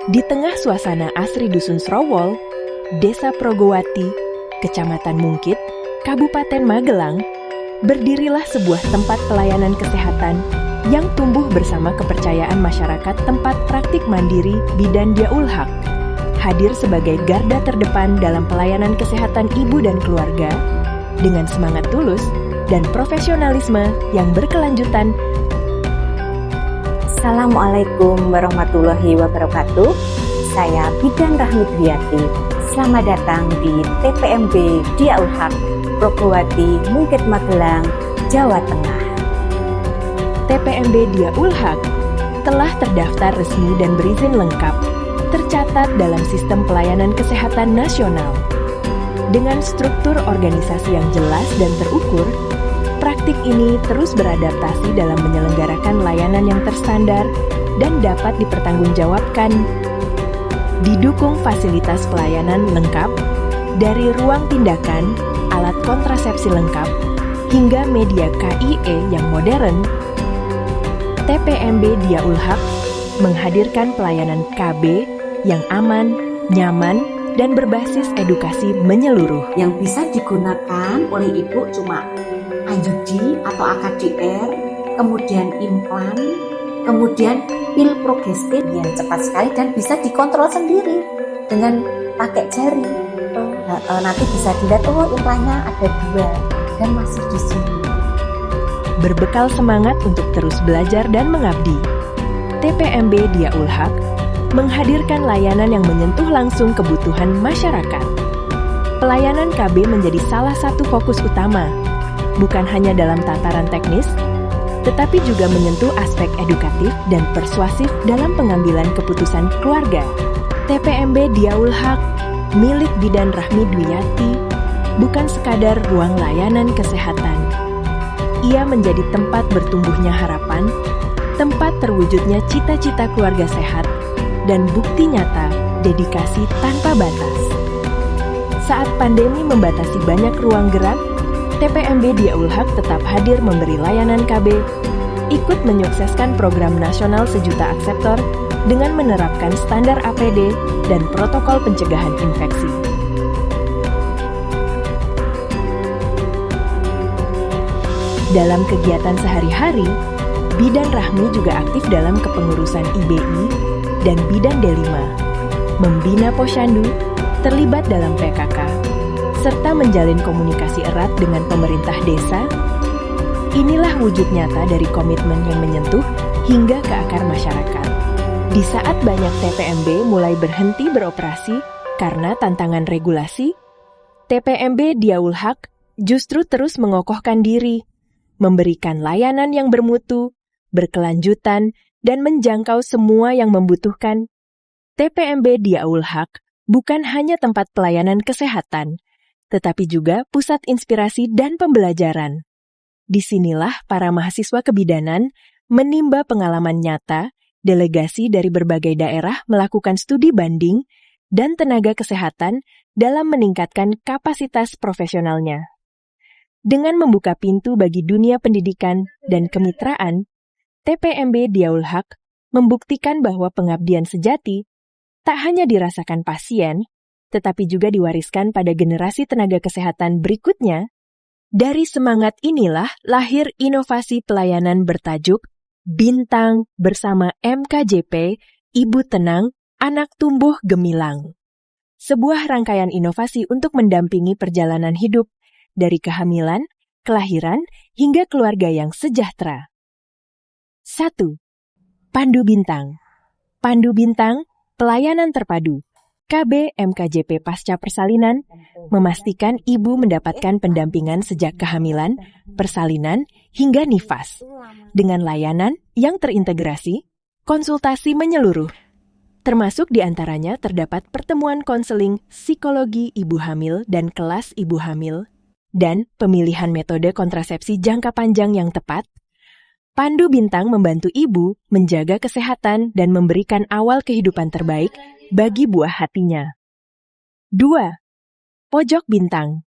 Di tengah suasana asri Dusun Srowol, Desa Progowati, Kecamatan Mungkit, Kabupaten Magelang, berdirilah sebuah tempat pelayanan kesehatan yang tumbuh bersama kepercayaan masyarakat tempat praktik mandiri Bidan Diaul Haq, hadir sebagai garda terdepan dalam pelayanan kesehatan ibu dan keluarga, dengan semangat tulus dan profesionalisme yang berkelanjutan. Assalamualaikum warahmatullahi wabarakatuh. Saya Bidan Rahmi Dwiyati. Selamat datang di TPMB Diaul Haq, Progowati, Mungkit, Magelang, Jawa Tengah. TPMB Diaul Haq telah terdaftar resmi dan berizin lengkap, tercatat dalam Sistem Pelayanan Kesehatan Nasional. Dengan struktur organisasi yang jelas dan terukur, praktik ini terus beradaptasi dalam menyelenggarakan layanan yang terstandar dan dapat dipertanggungjawabkan. Didukung fasilitas pelayanan lengkap, dari ruang tindakan, alat kontrasepsi lengkap, hingga media KIE yang modern, TPMB Diaul Haq menghadirkan pelayanan KB yang aman, nyaman, dan berbasis edukasi menyeluruh. Yang bisa digunakan oleh ibu cuma IUD atau AKDR, kemudian implan, kemudian pil progestin yang cepat sekali dan bisa dikontrol sendiri dengan pakai jari. Nanti bisa dilihat, implannya ada 2 dan masih di sini. Berbekal semangat untuk terus belajar dan mengabdi, TPMB Diaul Haq menghadirkan layanan yang menyentuh langsung kebutuhan masyarakat. Pelayanan KB menjadi salah satu fokus utama, bukan hanya dalam tataran teknis, tetapi juga menyentuh aspek edukatif dan persuasif dalam pengambilan keputusan keluarga. TPMB Diaul Haq milik Bidan Rahmi Dwiyati bukan sekadar ruang layanan kesehatan. Ia menjadi tempat bertumbuhnya harapan, tempat terwujudnya cita-cita keluarga sehat, dan bukti nyata dedikasi tanpa batas. Saat pandemi membatasi banyak ruang gerak, TPMB Diaul Haq tetap hadir memberi layanan KB, ikut menyukseskan program nasional sejuta akseptor dengan menerapkan standar APD dan protokol pencegahan infeksi. Dalam kegiatan sehari-hari, Bidan Rahmi juga aktif dalam kepengurusan IBI dan Bidan D5, membina posyandu, terlibat dalam PKK, serta menjalin komunikasi erat dengan pemerintah desa. Inilah wujud nyata dari komitmen yang menyentuh hingga ke akar masyarakat. Di saat banyak TPMB mulai berhenti beroperasi karena tantangan regulasi, TPMB Diaul Haq justru terus mengokohkan diri, memberikan layanan yang bermutu, berkelanjutan, dan menjangkau semua yang membutuhkan. TPMB Diaul Haq bukan hanya tempat pelayanan kesehatan, tetapi juga pusat inspirasi dan pembelajaran. Disinilah para mahasiswa kebidanan menimba pengalaman nyata, delegasi dari berbagai daerah melakukan studi banding, dan tenaga kesehatan dalam meningkatkan kapasitas profesionalnya. Dengan membuka pintu bagi dunia pendidikan dan kemitraan, TPMB Diaul Haq membuktikan bahwa pengabdian sejati tak hanya dirasakan pasien, tetapi juga diwariskan pada generasi tenaga kesehatan berikutnya. Dari semangat inilah lahir inovasi pelayanan bertajuk Bintang bersama MKJP Ibu Tenang, Anak Tumbuh Gemilang. Sebuah rangkaian inovasi untuk mendampingi perjalanan hidup dari kehamilan, kelahiran, hingga keluarga yang sejahtera. 1. Pandu Bintang. Pandu Bintang, pelayanan terpadu. KB MKJP Pasca Persalinan memastikan ibu mendapatkan pendampingan sejak kehamilan, persalinan, hingga nifas. Dengan layanan yang terintegrasi, konsultasi menyeluruh. Termasuk diantaranya terdapat pertemuan konseling psikologi ibu hamil dan kelas ibu hamil, dan pemilihan metode kontrasepsi jangka panjang yang tepat. Pandu Bintang membantu ibu menjaga kesehatan dan memberikan awal kehidupan terbaik bagi buah hatinya. 2. Pojok Bintang.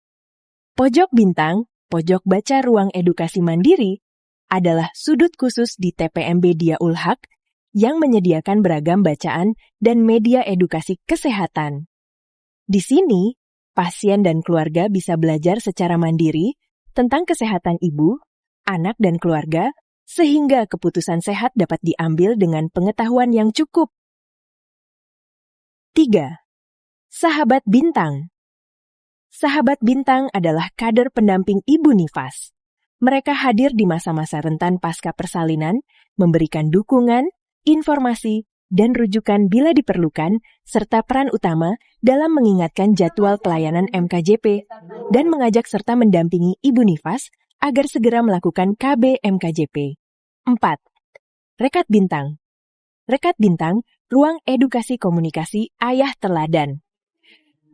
Pojok Bintang, pojok baca ruang edukasi mandiri, adalah sudut khusus di TPMB Diaul Haq yang menyediakan beragam bacaan dan media edukasi kesehatan. Di sini, pasien dan keluarga bisa belajar secara mandiri tentang kesehatan ibu, anak, dan keluarga, sehingga keputusan sehat dapat diambil dengan pengetahuan yang cukup. 3. Sahabat Bintang. Sahabat Bintang adalah kader pendamping ibu nifas. Mereka hadir di masa-masa rentan pasca persalinan, memberikan dukungan, informasi, dan rujukan bila diperlukan, serta peran utama dalam mengingatkan jadwal pelayanan MKJP dan mengajak serta mendampingi ibu nifas agar segera melakukan KB MKJP. 4. Rekat Bintang. Rekat Bintang, ruang edukasi komunikasi ayah teladan.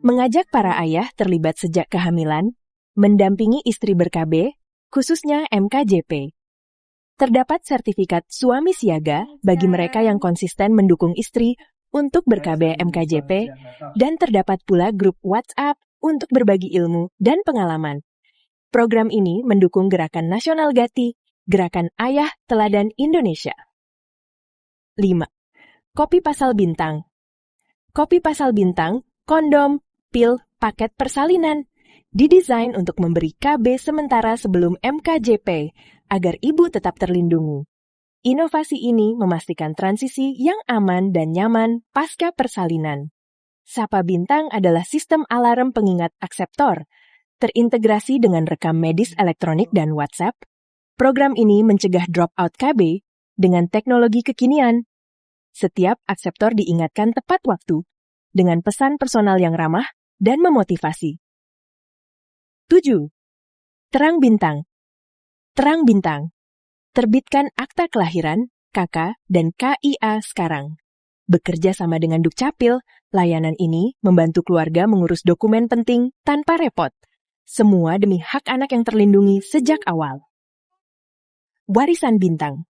Mengajak para ayah terlibat sejak kehamilan, mendampingi istri ber-KB, khususnya MKJP. Terdapat sertifikat suami siaga bagi mereka yang konsisten mendukung istri untuk ber-KB MKJP, dan terdapat pula grup WhatsApp untuk berbagi ilmu dan pengalaman. Program ini mendukung Gerakan Nasional Gati, Gerakan Ayah Teladan Indonesia. 5. Kopi Pasal Bintang. Kopi Pasal Bintang, kondom, pil, paket persalinan, didesain untuk memberi KB sementara sebelum MKJP, agar ibu tetap terlindungi. Inovasi ini memastikan transisi yang aman dan nyaman pasca persalinan. Sapa Bintang adalah sistem alarm pengingat akseptor, terintegrasi dengan rekam medis elektronik dan WhatsApp. Program ini mencegah dropout KB dengan teknologi kekinian. Setiap akseptor diingatkan tepat waktu, dengan pesan personal yang ramah dan memotivasi. 7. Terang Bintang. Terang Bintang. Terbitkan akta kelahiran, KK, dan KIA sekarang. Bekerja sama dengan Dukcapil, layanan ini membantu keluarga mengurus dokumen penting tanpa repot. Semua demi hak anak yang terlindungi sejak awal. Warisan Bintang.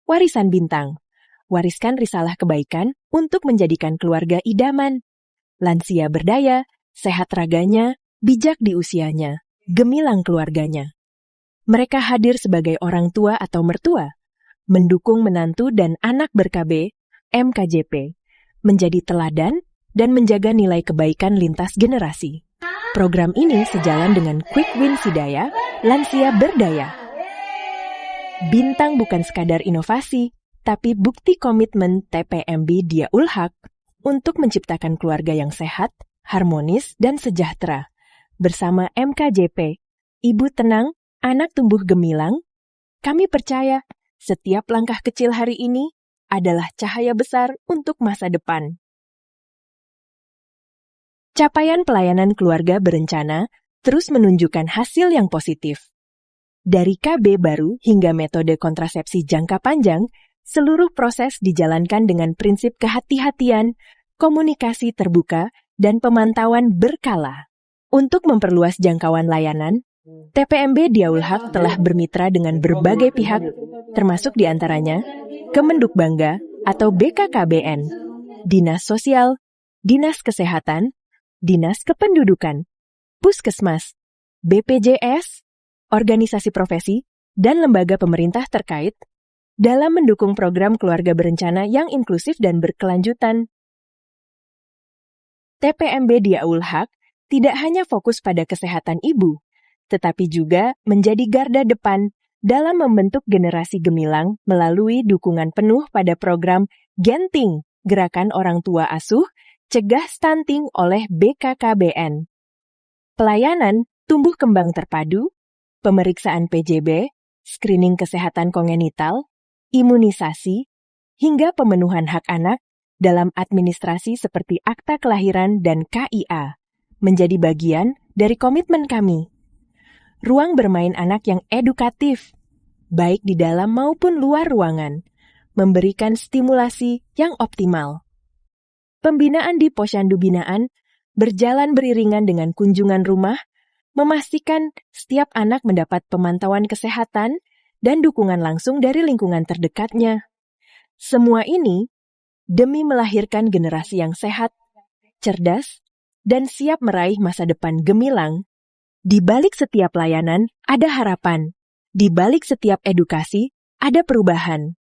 Warisan Bintang. Wariskan risalah kebaikan untuk menjadikan keluarga idaman. Lansia berdaya, sehat raganya, bijak di usianya, gemilang keluarganya. Mereka hadir sebagai orang tua atau mertua, mendukung menantu dan anak ber-KB, MKJP, menjadi teladan dan menjaga nilai kebaikan lintas generasi. Program ini sejalan dengan Quick Win Sidaya, Lansia Berdaya. Bintang bukan sekadar inovasi, tapi bukti komitmen TPMB Diaul Haq untuk menciptakan keluarga yang sehat, harmonis, dan sejahtera. Bersama MKJP, ibu tenang, anak tumbuh gemilang, kami percaya setiap langkah kecil hari ini adalah cahaya besar untuk masa depan. Capaian pelayanan keluarga berencana terus menunjukkan hasil yang positif. Dari KB baru hingga metode kontrasepsi jangka panjang, seluruh proses dijalankan dengan prinsip kehati-hatian, komunikasi terbuka, dan pemantauan berkala. Untuk memperluas jangkauan layanan, TPMB Diaul Haq telah bermitra dengan berbagai pihak, termasuk diantaranya Kemenduk Bangga atau BKKBN, Dinas Sosial, Dinas Kesehatan, Dinas Kependudukan, Puskesmas, BPJS, organisasi profesi, dan lembaga pemerintah terkait dalam mendukung program keluarga berencana yang inklusif dan berkelanjutan. TPMB Diaul Haq tidak hanya fokus pada kesehatan ibu, tetapi juga menjadi garda depan dalam membentuk generasi gemilang melalui dukungan penuh pada program Genting, Gerakan Orang Tua Asuh, Cegah Stunting oleh BKKBN. Pelayanan tumbuh kembang terpadu, pemeriksaan PJB, screening kesehatan kongenital, imunisasi, hingga pemenuhan hak anak dalam administrasi seperti akta kelahiran dan KIA, menjadi bagian dari komitmen kami. Ruang bermain anak yang edukatif, baik di dalam maupun luar ruangan, memberikan stimulasi yang optimal. Pembinaan di Posyandu Binaan berjalan beriringan dengan kunjungan rumah, memastikan setiap anak mendapat pemantauan kesehatan dan dukungan langsung dari lingkungan terdekatnya. Semua ini demi melahirkan generasi yang sehat, cerdas, dan siap meraih masa depan gemilang. Di balik setiap layanan ada harapan, di balik setiap edukasi ada perubahan.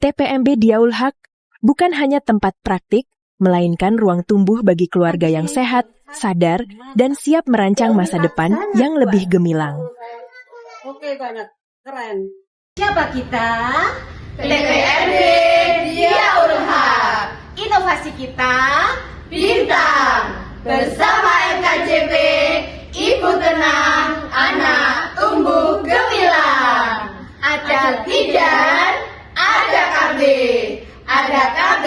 TPMB Diaul Haq bukan hanya tempat praktik, melainkan ruang tumbuh bagi keluarga yang sehat, sadar, dan siap merancang masa depan yang lebih gemilang. Oke, banget. Keren. Siapa kita? TPMB Diaul Haq. Inovasi kita Bintang. Bersama MKJP, Ibu tenang, anak tumbuh gemilang. Ada bidan, ada KB. Ada KB,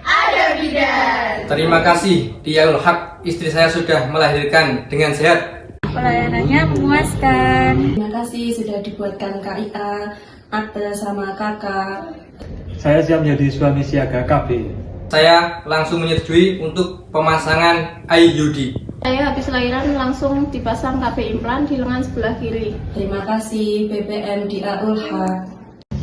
ada bidan. Terima kasih Diaul Haq, istri saya sudah melahirkan dengan sehat. Pelayanannya memuaskan. Terima kasih sudah dibuatkan KIA, akte sama kakak. Saya siap menjadi suami siaga KB. Saya langsung menyetujui untuk pemasangan IUD. Saya habis lahiran langsung dipasang KB implan di lengan sebelah kiri. Terima kasih BPM Diaul Haq.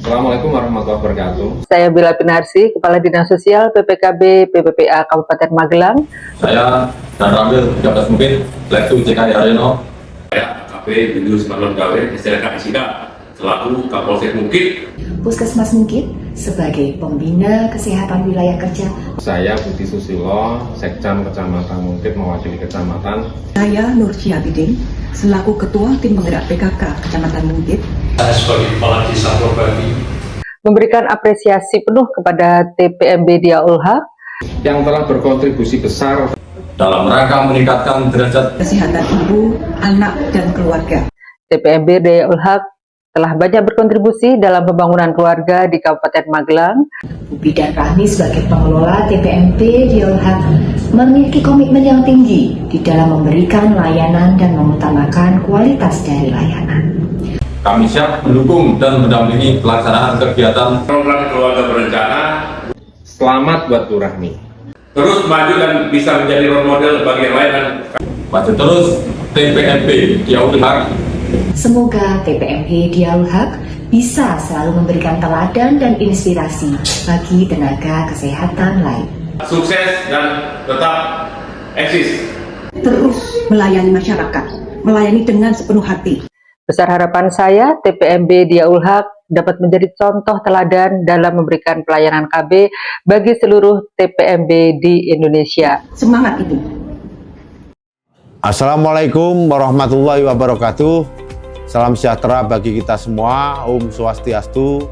Assalamualaikum warahmatullahi wabarakatuh. Saya Bila Pinarsi, Kepala Dinas Sosial PPKB PPPA Kabupaten Magelang. Saya dan Ramil 13 mungkin, Lektu CKI Haryono. Saya KB Bindus Marlon Gawe, STLK Sika, selaku Kapolsek Mungkit. Puskesmas Mungkit sebagai pembina kesehatan wilayah kerja. Saya Budi Susilo, Sekcam Kecamatan Mungkit mewakili kecamatan. Saya Nur Syabidin, selaku Ketua Tim Penggerak PKK Kecamatan Mungkit. Saya sebagai Kepala Desa Purbabi. Memberikan apresiasi penuh kepada TPMB Diaul Haq yang telah berkontribusi besar dalam rangka meningkatkan derajat Kesehatan ibu, anak, dan keluarga. TPMB Diaul Haq telah banyak berkontribusi dalam pembangunan keluarga di Kabupaten Magelang. Bu Bidan Rahmi sebagai pengelola TPMB Diaul Haq memiliki komitmen yang tinggi di dalam memberikan layanan dan mengutamakan kualitas dari layanan. kami siap mendukung dan mendampingi pelaksanaan kegiatan program keluarga berencana. Selamat buat Bu Rahmi. Terus maju dan bisa menjadi role model bagi yang lain. Maju terus TPMB Diaul Haq. Semoga TPMB Diaul Haq bisa selalu memberikan teladan dan inspirasi bagi tenaga kesehatan lain. Sukses dan tetap eksis. Terus melayani masyarakat, melayani dengan sepenuh hati. Besar harapan saya, TPMB Diaul Haq dapat menjadi contoh teladan dalam memberikan pelayanan KB bagi seluruh TPMB di Indonesia. Semangat Ibu. Assalamualaikum warahmatullahi wabarakatuh. Salam sejahtera bagi kita semua. Om Swastiastu,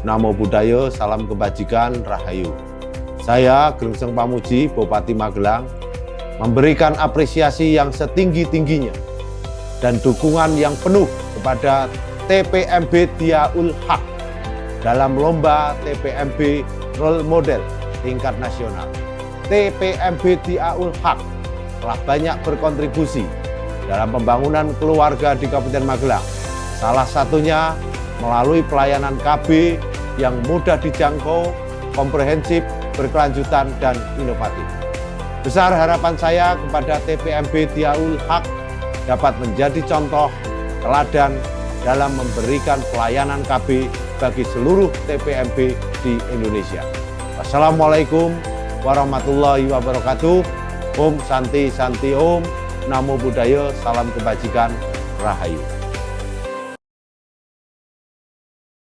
Namo Buddhaya, salam kebajikan, Rahayu. Saya Grengseng Pamuji, Bupati Magelang, memberikan apresiasi yang setinggi-tingginya dan dukungan yang penuh kepada TPMB Diaul Haq dalam lomba TPMB Role Model tingkat nasional. TPMB Diaul Haq telah banyak berkontribusi dalam pembangunan keluarga di Kabupaten Magelang. Salah satunya melalui pelayanan KB yang mudah dijangkau, komprehensif, berkelanjutan, dan inovatif. Besar harapan saya kepada TPMB Diaul Haq dapat menjadi contoh teladan dalam memberikan pelayanan KB bagi seluruh TPMB di Indonesia. Wassalamualaikum warahmatullahi wabarakatuh. Om Santi Santi Om, Namo Buddhaya, salam kebajikan, Rahayu.